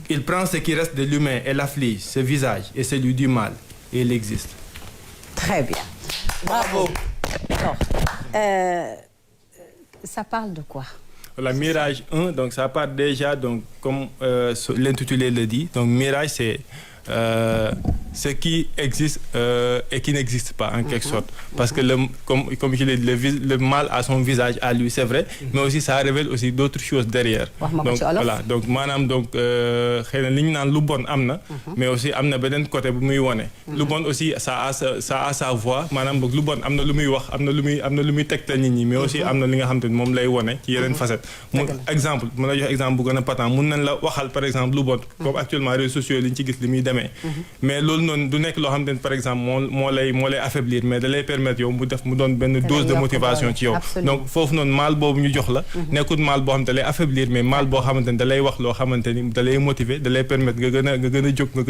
Il prend ce qui reste de l'humain et l'afflige, ce visage et celui du mal, et il existe. Très bien. Bravo. Alors, ça parle de quoi? La Mirage 1, donc ça part déjà, donc, comme l'intitulé le dit. Donc Mirage, c'est ce qui existe et qui n'existe pas, en quelque sorte. Parce que, comme je l'ai dit, le mal a son visage à lui, c'est vrai, mais aussi ça révèle aussi d'autres choses derrière. Donc, voilà. Donc, madame, donc, lu bon amna, mais aussi amna benen côté bu muy woné. Lu bon aussi ça a sa voix, madame lu bon amna lu muy wax, amna lu muy tektal nit ñi, mais aussi amna li nga xamantene mom lay woné ci yeneen facette. Exemple, mën na jox exemple bu gëna patent, mën nañ la waxal par exemple lu bon, comme actuellement réseaux sociaux liñ ci gis li muy démé. Mais loolu non du nekk loo xamante ne par exemple moo lay affaiblir, mais da lay permettre yow mu doon benn dose de motivation ci yow. Donc foofu noonu mal boobu ñu jox la nekkul mal boo xamante ne lay affaiblir, mais mal boo xamante ne da lay wax loo xamante ni da lay motiver, da lay permettre nga gën a jóg nga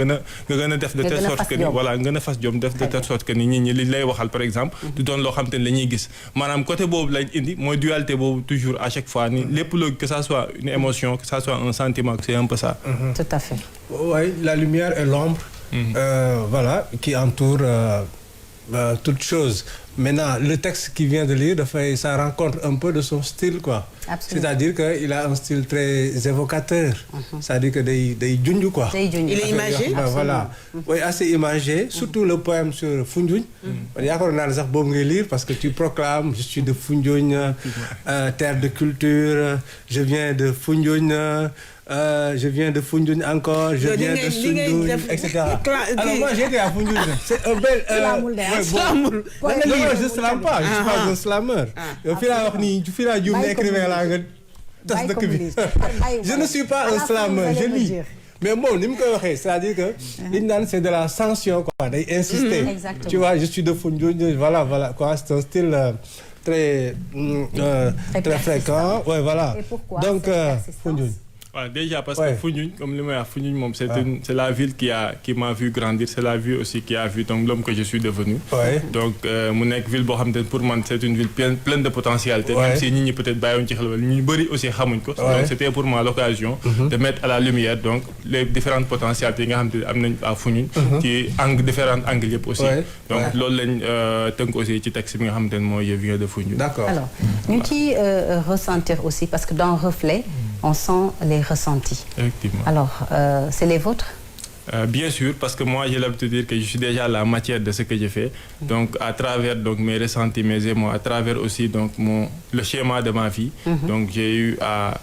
gën a def de telle sorte que ni voilà nga gën a fas jom def de telle sorte que ni nit ñi li lay waxal par exemple du doon loo xamante ne la ñuy gis. Maanaam côté boobu lañ indi mooy dualité boobu toujours à chaque fois ni lépp loo que ça soit une émotion, que ça soit un sentiment, c'est un peu ça. Tout à fait. Oui, la lumière et l'ombre. Voilà, qui entoure toute chose. Maintenant, le texte qu'il vient de lire, ça rencontre un peu de son style, quoi. C'est-à-dire qu'il a un style très évocateur. C'est-à-dire que des junju, quoi. Il est imagé. Voilà. Oui, assez imagé. Surtout le poème sur Foundiougne. Il y a encore un sax bon lire parce que tu proclames, je suis de Foundiougne, terre de culture, je viens de Foundiougne. Je viens de Foundiougne encore, je viens de Foundiougne, etc. Alors moi j'étais à Foundiougne. C'est un bel... je ne slame pas, je ne suis pas un slameur. Je ne suis pas un slameur, je lis. Mais bon, c'est-à-dire que c'est de la sanction, quoi, d'insister. Tu vois, je suis de Foundiougne, voilà, quoi, c'est un style très fréquent. Ouais, voilà. Et pourquoi? Donc, Foundiougne. Déjà parce que Foundiougne, comme le maire Foundiougne, c'est la ville qui m'a vu grandir, c'est la ville aussi qui a vu l'homme que je suis devenu. Donc, mon ville, pour moi, c'est une ville pleine de potentialité, même si nous peut-être nous aussi. Donc, c'était pour moi l'occasion de mettre à la lumière donc, les différentes potentialités à Foundiougne, qui ont différents angles aussi. Donc, c'est aussi le texte que je viens de Foundiougne. D'accord. Alors, nous qui ressentir aussi, parce que dans Reflet, on sent les ressentis. Effectivement. Alors, c'est les vôtres? Bien sûr, parce que moi j'ai l'habitude de dire que je suis déjà la matière de ce que je fais. Donc à travers donc mes ressentis, mes émotions, à travers aussi donc le schéma de ma vie. Donc j'ai eu à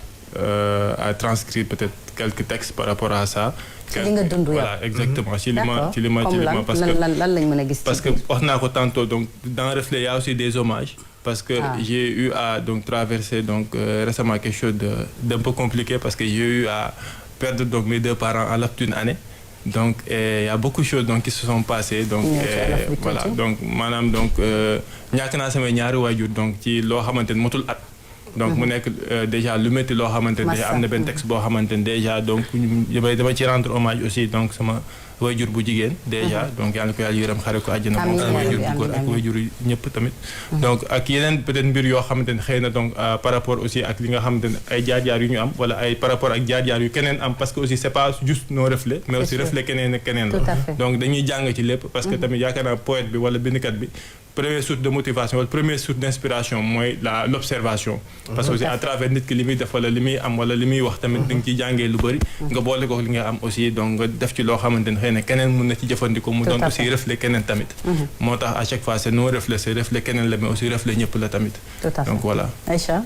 transcrire peut-être quelques textes par rapport à ça. Voilà, exactement. Parce que on a tantôt donc dans Reflet, il y a aussi des hommages. Parce que j'ai eu à donc traverser donc récemment quelque chose d'un peu compliqué parce que j'ai eu à perdre donc mes 2 parents en l'aptune année. Donc il y a beaucoup de choses donc qui se sont passées donc voilà donc madame donc ñàkk naa sama ñaari waajur donc ci loo xamante ne motul at. Donc mu nekk déjà lu métti loo xamante ne déjà am na benn texte boo xamante ne déjà donc dama ci rendre hommage aussi donc sama waajur bu jigéen déjà donc yàlla ko yàlla yërëm xare ko àjjana moom sama waajur bu góor ak waajur ñëpp tamit donc ak yeneen peut-être mbir yoo xamante ne xëy na donc par rapport aussi ak li nga xamante ne ay jaar-jaar yu ñu am wala ay par rapport ak jaar-jaar yu keneen am parce que aussi c'est pas juste nos reflets mais aussi reflet keneen ak keneen la donc dañuy jàng ci lépp parce que tamit yaakaar naa poète bi wala bindkat bi première source de motivation wala première source d'inspiration mooy l'observation parce que aussi à travers nit ki li muy def wala li muy am wala li muy wax tamit da nga ciy jàngee lu bëri nga boole ko li nga am aussi donc nga def ci loo xamante ne xëy na keneen mën na ci jëfandikoo mu doon aussi reflet keneen tamit moo tax à chaque fois c'est non reflet c'est reflet keneen la mais aussi reflet ñëpp la tamit donc voilà. Aïcha.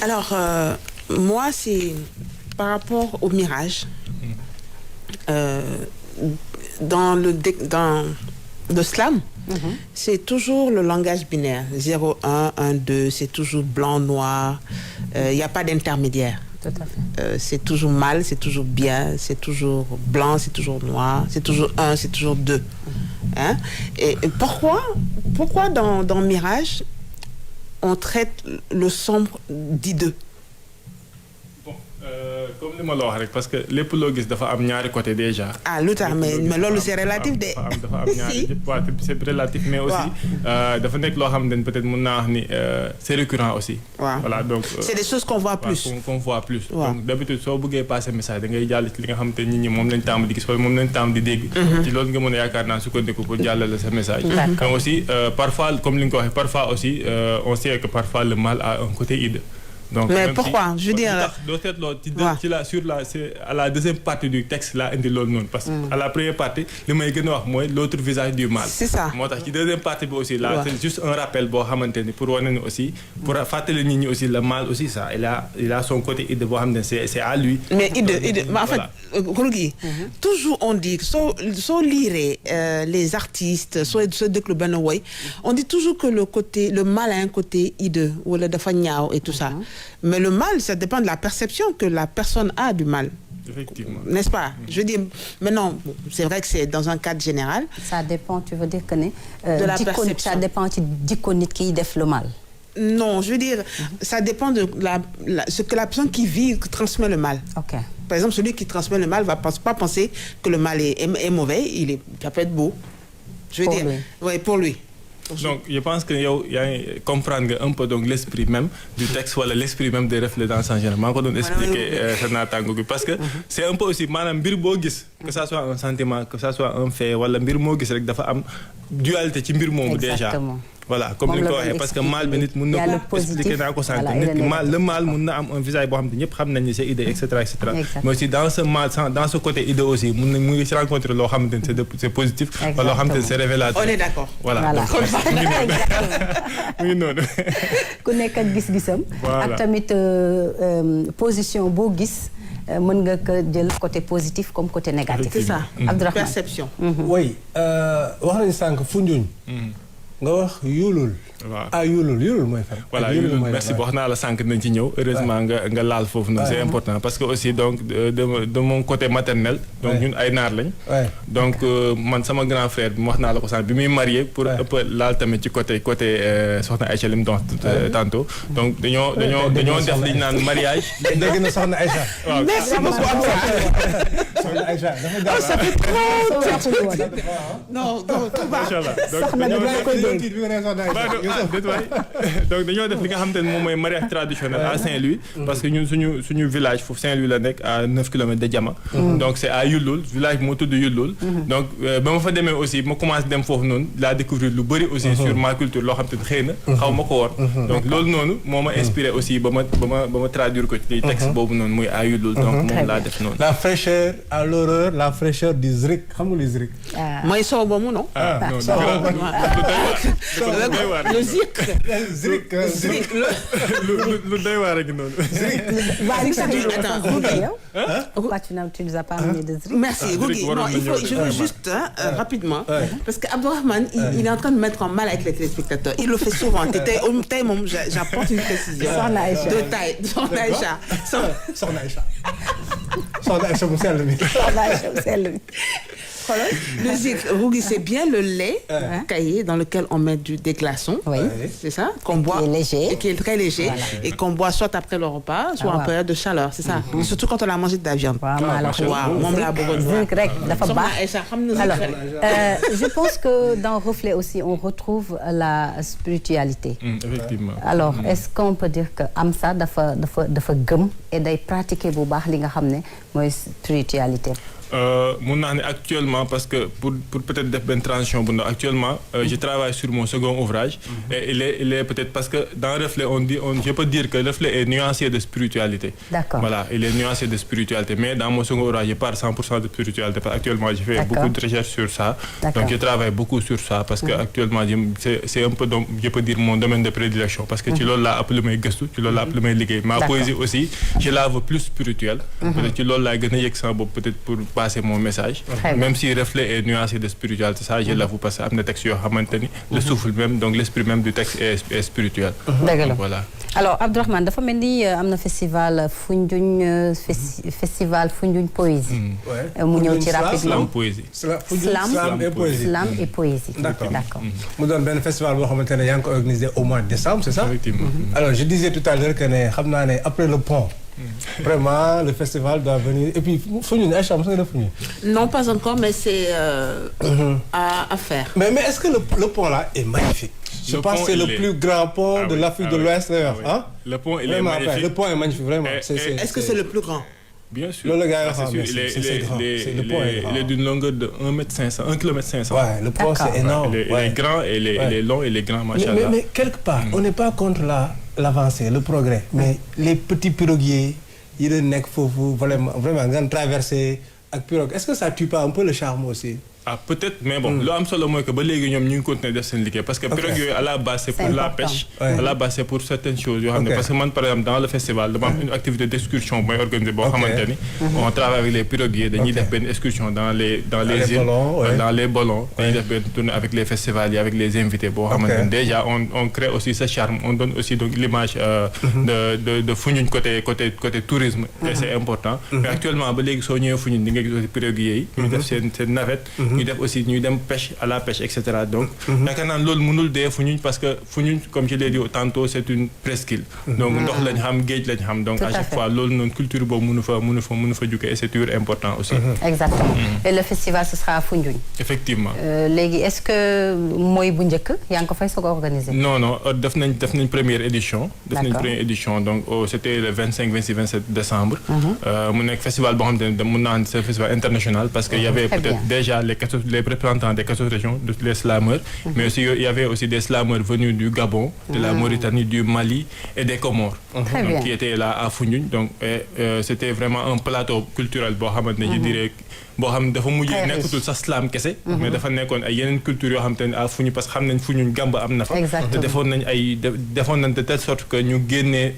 Alors moi c'est par rapport au mirage dans le slam. C'est toujours le langage binaire 0 1 1 2 c'est toujours blanc noir il y a pas d'intermédiaire. Tout à fait. C'est toujours mal c'est toujours bien c'est toujours blanc c'est toujours noir c'est toujours 1 c'est toujours 2 hein et pourquoi dans Mirage on traite le sombre d'hideux. Comme li ma la wax rek parce que lépp loo gis dafa am ñaari côté déjà. Ah lu tax mais loolu c'est relatif de. dafa am ñaari c'est relatif mais aussi dafa nekk loo xam ne peut-être mën naa wax ni c'est récurrent aussi. Voilà donc. C'est des choses qu'on voit plus. qu'on voit plus. Donc d'habitude soo bëggee passer message da ngay jàll ci li nga xam te nit ñi moom lañ tàmm di gis wala moom lañ tàmm di dégg. ci loolu nga mën a yaakaar naa sukkandiku pour jàllale sa message. mais aussi parfois comme li nga ko waxee parfois aussi on sait que parfois le mal a un côté hideux. Donc, mais pourquoi je veux dire c'est à la deuxième partie du texte là indi loolu noonu parce que à la première partie li may gën a wax mooy l'autre visage du mal. C'est ça moo tax ci deuxième partie bi aussi là c'est juste un rappel boo xamante ni pour wane ni aussi pour fàttali nit ñi aussi le mal aussi ça il a son côté hideux boo xam ne c'est à lui. Mais hideux mais en fait Gorgui toujours on dit soo lire les artistes soo déglu benn woy on dit toujours que le mal a un côté hideux wala dafa ñaaw et tout ça. Mais le mal, ça dépend de la perception que la personne a du mal. Effectivement. N'est-ce pas? Je dis, mais non, c'est vrai que c'est dans un cadre général. Ça dépend, tu veux dire que de la perception. Ça dépend du nit qui def le mal. Non, je veux dire, ça dépend de ce que la personne qui vit transmet le mal. Ok. Par exemple, celui qui transmet le mal va pas penser que le mal est mauvais, ça peut être beau. Je veux dire, oui, pour lui. Donc je pense que yow yaa ngi comprendre nga un peu donc l'esprit même du texte wala l'esprit même des reflets dans son genre maa ngi ko doon expliquer sa naataango bi parce que c'est un peu aussi maanaam mbir boo gis que ça soit un sentiment que ça soit un fait wala mbir moo gis rek dafa am dualité ci mbir moomu déjà. Voilà comme ni nga ko waxee parce que mal bi nit mun na ko expliquer naa ko sànq nit mal le mal mun na am un visage boo xam ne ñëpp xam nañ ni c'est idée et cetera mais aussi dans ce mal dans ce côté idée aussi mun nañ mu ngi ci rencontrer loo xamante ne c'est positif wala loo xamante ne c'est révélateur. On est d'accord. Voilà mu ngi noonu ku nekk ak gis-gisam ak tamit position boo gis mën nga ko jël côté positif comme côté négatif. C'est ça. Abdourahmane Perception. Oui wax nañu sànq Foundiougne nga wax yuulul. waaw yuulul mooy fan. voilà yuulul merci wax naa la sànq nañ ci ñëw heureusement nga laal foofu noonu c'est important parce que aussi donc de mon côté maternel. donc ñun ay naar lañ. donc man sama grand frère bi wax naa la ko sànq bi muy marié pour un peu laal tamit ci côté soxna Aïcha li mu doon tantôt. donc dañoo def li ñu naan mariage. dégg na soxna Aïcha. waaw merci beaucoup soxna Aïcha ça fait trop. Non macha allah donc donc dañoo def li nga xamante ne moom mooy mariage traditionnel à Saint-Louis. parce que ñun suñu village foofu Saint-Louis la nekk à 9 kilomètres de Diama. donc c'est à Yulloul village bi moo tudd Yulloul. donc ba ma fa demee aussi ma commencé dem foofu noonu laa découvrir lu bëri aussi sur ma culture loo xam te xëy na xaw ma ko woon. donc loolu noonu moo ma inspiré aussi ba ma traduire ko ci texte boobu noonu muy à Yulloul. donc moom laa def noonu. la fraîcheur à l'horreur la fraîcheur du Zrik xam nga lu Zrik. mooy soow boobu non. le Zik. Zrik lu doy waar ak noonu. Tu nous as pas amené de Zrik. Merci Rougui. Non, je veux juste rapidement parce que Abdourahmane il est en train de mettre en mal avec les téléspectateurs. Il le fait souvent. Tey moom j'apporte une précision. Soxna Aïcha de taille. Soxna Aïcha. Soxna Aïcha mu sell mi. Le Zik, Rougui, c'est bien le lait caillé dans lequel on met des glaçons. Oui. C'est ça qu'on boit. Qui est léger. Et qui est très léger. Voilà. Et qu'on boit soit après le repas, soit en période de chaleur. C'est ça. Surtout quand on a mangé de la viande. Je pense que dans Reflet aussi, on retrouve la spiritualité. Effectivement. Alors, est-ce qu'on peut dire que Amsa dafa gëm et day pratiquer bu baax li nga xam ne mooy spiritualité? Mun naa ne actuellement parce que pour peut-être def benn transition bu ndaw actuellement je travaille sur mon second ouvrage et il est peut-être parce que dans Reflet je peux dire que Reflet est nuancé de spiritualité. D'accord. Voilà, il est nuancé de spiritualité mais dans mon second ouvrage je parle 100% de spiritualité parce que actuellement je fais beaucoup de recherches sur ça. Donc je travaille beaucoup sur ça parce que actuellement c'est un peu je peux dire mon domaine de prédilection parce que ci loolu laa ëpp lu may gëstu ci loolu laa ëpp lu may liggéey. Ma poésie aussi je la veux plus spirituelle. Peut-être ci loolu laa gën a yëg sama bopp peut-être pour passer mon message. Même si Reflet est nuancé de spiritualité, ça je l'avoue parce que am na texte yoo xamante ni le souffle même donc l'esprit même du texte est spirituel. Dëgg la. Voilà. Alors Abdourahmane dafa mel ni am na festival Foundiougne poésie. mu ñëw ci rapidement Slam poésie. Slam et poésie. D'accord. mu doon benn festival boo xamante ne yaa ngi ko organisé au mois de décembre, c'est ça? Effectivement. Alors je disais tout à l'heure que ne xam naa ne après le pont. Vraiment, le festival doit venir. Et puis, non, pas encore, mais c'est à faire. Mais est-ce que le pont là est magnifique? Je pense que c'est le plus grand pont de l'Afrique de l'Ouest. Le pont, il est magnifique. Le pont est magnifique, vraiment. Est-ce que c'est le plus grand? Bien sûr. Le gars, il est d'une longueur de 1,5 km. Ouais, le pont c'est énorme. Il est grand, il est long, il est grand, machallah. Mais quelque part, on n'est pas contre l'avancée, le progrès. Mais les petits piroguiers, ils nekk foofu vraiment nga traverser ak pirogue. Est-ce que ça tue pas un peu le charme aussi? Ah peut-être mais bon lu am solo mooy que ba léegi ñoom ñu ngi continuer def seen liggéey parce que pirogue yooyu à la base c'est pour la pêche. À la base c'est pour certaines choses yoo xam ne parce que man par exemple dans le festival dama am une activité d'excursion mooy organisé boo xamante ni on travaille avec les piroguiers dañuy def benn excursion dans les îles dans les ballons dañuy def benn tournée avec les festivaliers avec les invités boo xamante ni déjà on crée aussi ce charme on donne aussi donc l'image de Foundiougne côté tourisme et c'est important mais actuellement ba léegi soo ñëwee Foundiougne di nga gis aussi piroguiers yi ñu def seen navette ñu def aussi ñuy dem pêche à la pêche etc. donc yaakaar naa loolu mënul dee Foundiougne parce que Foundiougne comme je l'ai dit tantôt c'est une presqu'île donc ndox lañ xam géej lañ xam donc à chaque fois loolu noonu culture boobu mënu fa jóge et c'est toujours important aussi. Exactement. Et le festival ce sera à Foundiougne. Effectivement. Léegi est-ce que mooy bu njëkk yaa ngi ko fay soog a organiser. Non def nañ première édition. Donc c'était le 25 26 27 décembre. mu nekk festival boo xamante ne mun naa c'est un festival international parce que y avait peut-être déjà les représentants des 14 régions les slameurs mais aussi il y avait aussi des slameurs venus du Gabon de la Mauritanie du Mali et des Comores donc qui étaient là à Foundiougne donc c'était vraiment un plateau culturel boo xamante ne je dirais boo xam ne dafa mujjee nekkatul sax slam kese mais dafa nekkoon ay yeneen culture yoo xamante ne à Foundiougne parce que xam nañ Foundiougne Gamba am na fa te defoon nañ de telle sorte que ñu génnee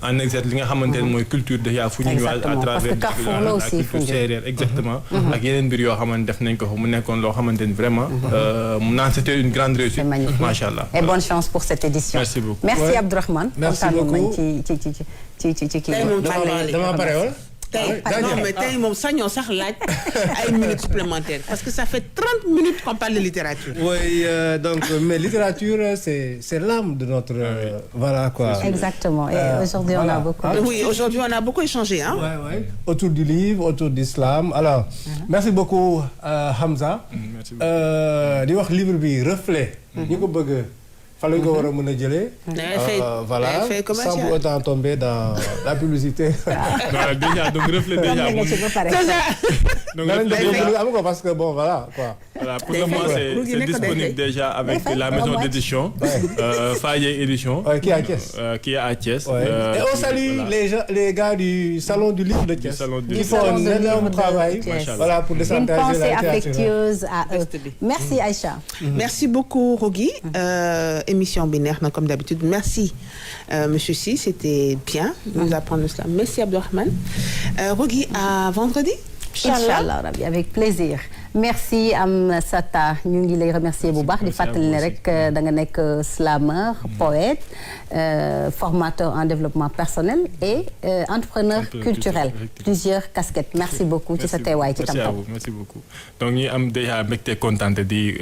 en exergue li nga xamante ne mooy culture déjà Foundiougne à travers la culture sérère exactement ak yeneen mbir yoo xamante def nañ ko fa mu nekkoon loo xamante ni vraiment mu naan c'était une grande réussite machallah et bonne chance pour cette édition. Merci beaucoup. Merci Abdourahmane. Merci beaucoup ci kii dama pare woon Non, mais tey moom sañoo sax laaj ay minutes supplémentaires parce que ça fait 30 minutes qu'on parle de littérature. Oui, donc, mais littérature, c'est l'âme de notre... voilà, quoi. Exactement. Et aujourd'hui, on a beaucoup... Oui, aujourd'hui, on a beaucoup échangé. Hein? Ouais. Autour du livre, autour d'islam. Alors, merci beaucoup, Hamza. Merci beaucoup. Di wax livre bi reflet. ñi ko bëgg fa lañ ko war a mën a jëlee. Voilà, sans pour autant tomber dans la publicité. Déjà, donc reflet déjà. Donc reflet parce que bon, voilà, quoi. Voilà, pour le moment, c'est disponible déjà avec la maison d'édition, Faye Édition, qui est à Thiès. Et on salue les gars du Salon du Livre de Thiès, qui font un énorme travail voilà, pour décentraliser la littérature. Une pensée affectueuse à eux. Merci Aïcha. Merci beaucoup Rougui. Émission binaire, comme d'habitude. Merci Monsieur Si, c'était bien de nous apprendre cela. Merci Abdourahmane. Rougui, à vendredi. Inch'Allah Rabbi, avec plaisir. Merci Amsata ñu ngi lay remercier bu baax di fàttali ne rek da nga nekk slameur poète formateur en développement personnel et entrepreneur culturel plusieurs casquettes merci beaucoup ci sa teewaay ci Tam-Tam. Merci beaucoup donc ñu am déjà mbégte kontaan di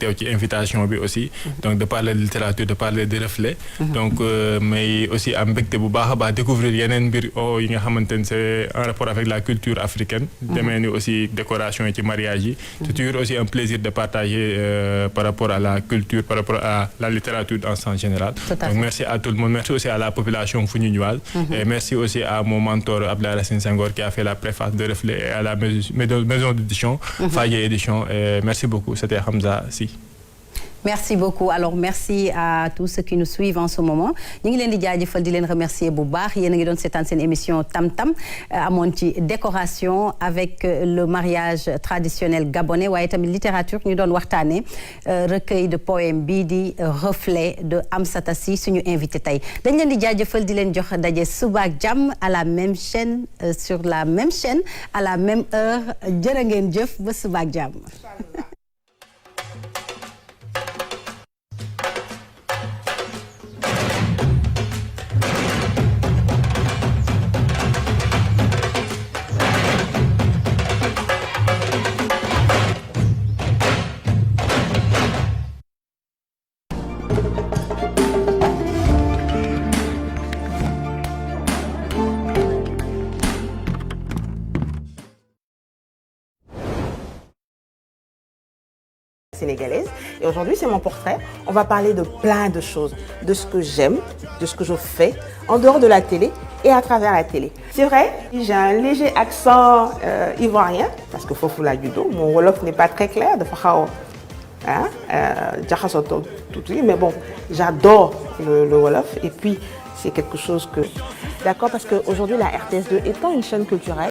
teew ci invitation bi aussi donc de parler de littérature de parler de reflet donc mais aussi am mbégte bu baax a baax découvrir yeneen mbir yi nga xamante ne c'est en rapport avec la culture africaine demee ni aussi décoration yi ci mariage yi c'est toujours aussi un plaisir de partager par rapport à la culture, par rapport à la littérature en sens général. Donc merci à tout le monde, merci aussi à la population founioinoise et merci aussi à mon mentor Abdoulaye Racine Senghor qui a fait la préface de Reflet et à la maison d'édition Faye Édition. Et merci beaucoup, c'était Hamza Si. Merci beaucoup. Alors merci à tous ceux qui nous suivent en ce moment. Ñu ngi leen di jaajëfal di leen remercier bu baax yéen a ngi doon seetaan seen émission Tam-Tam amoon ci décoration avec le mariage traditionnel gabonais waaye tamit littérature ñu doon waxtaanee recueil de poèmes bii di reflet de Amsata Si suñu invité tey dañ leen di jaajëfal di leen jox daje suba ak jàmm à la même chaîne sur la même chaîne à la même heure jërë ngeen jëf ba suba ak jàmm. Sénégalaise et aujourd'hui c'est mon portrait. On va parler de plein de choses, de ce que j'aime, de ce que je fais en dehors de la télé et à travers la télé. C'est vrai, j'ai un léger accent ivoirien parce que foofu laa juddoo, mon wolof n'est pas très clair, dafa xaw jaxasoo tuuti mais bon, j'adore le wolof et puis c'est quelque chose que d'accord parce que aujourd'hui la RTS2 étant une chaîne culturelle